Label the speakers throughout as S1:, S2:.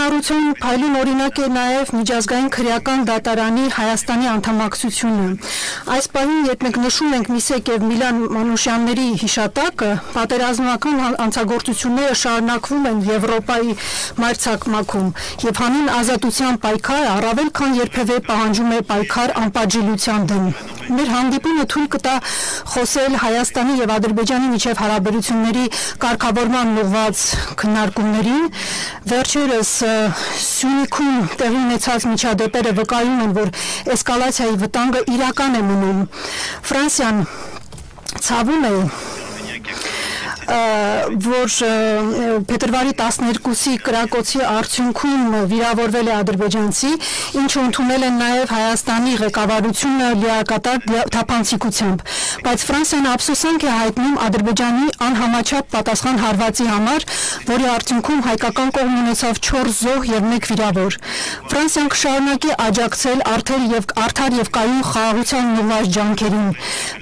S1: Կառավարության փայլուն օրինակ է նաև միջազգային քրեական դատարանի Հայաստանի անդամակցությունը։ Այս պահին, երբ մենք նշում ենք Միսեկ եւ Միլան Մանուշյանների հիշատակը, պատերազմական հանցագործությունները շարունակվում են Եվրոպայի մայրցամաքում, եւ հանուն ազատության պայքարը առավել քան երբևէ պահանջում է պայքար անպատժելիության դեմ։ Մեր հանդիպումը թույլ կտա խոսել Հայաստանի եւ Ադրբեջանի միջև հարաբերությունների կարգավորման ուղղված քննարկումներին։ Վերջերս Սյունիքում տեղի ունեցած միջադեպերը վկայում են, որ էսկալացիայի վտանգը իրական է մնում։ Ֆրանսիան ցավում է, որ փետրվարի 12-ի կրակոցի արդյունքում վիրավորվել է ադրբեջանցի, ինչը ընդունել են նաև Հայաստանի ղեկավարությունը լիակատար թափանցիկությամբ, բայց Ֆրանսիան ափսոսանք է հայտնում Ադրբեջանի անհամաչափ պատասխան հարվածի համար, որի արդյունքում հայկական կողմն ունեցավ 4 զոհ եւ 1 վիրավոր։ Ֆրանսիան կշարունակի աջակցել արդար եւ կայուն խաղաղության ուղղված ջանքերին։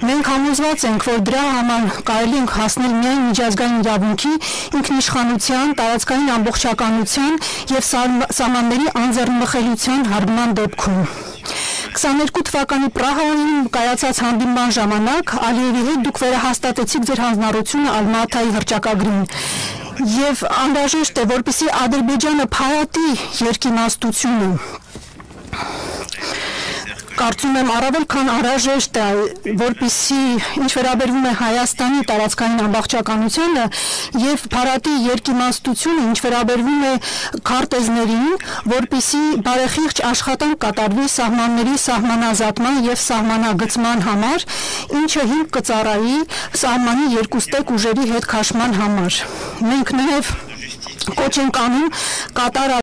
S1: Մենք համոզված ենք, որ դրա համար կարելի է հասնել միայն միջազգային իրավունքի, ինքնիշխանության, տարածքային ամբողջականության եւ սահմանների անձեռնմխելիության հարգման դեպքում։ 22 թվականի Պրահայում կայացած հանդիպման ժամանակ Ալիևի հետ դուք վերահաստատեցիք ձեր հանձնառությունը Ալմատայի հռչակագրին եւ անհրաժեշտ է, որպեսզի Ադրբեջանը փարատի երկիմաստությունը։ Կարծում եմ առավել քան անհրաժեշտ է, որպեսզի ինչ վերաբերվում է Հայաստանի տարածքային ամբողջականությանը եւ փարատի երկիմաստությունը, ինչ վերաբերվում է քարտեզներին, որպեսզի բարեխիղճ աշխատանք կատարվի սահմանների սահմանազատման եւ սահմանագծման համար, ինչը հիմք կծառայի սահմանի երկուստեք ուժերի հետ քաշման համար։ Մենք նաեւ կոչ ենք անում կատարած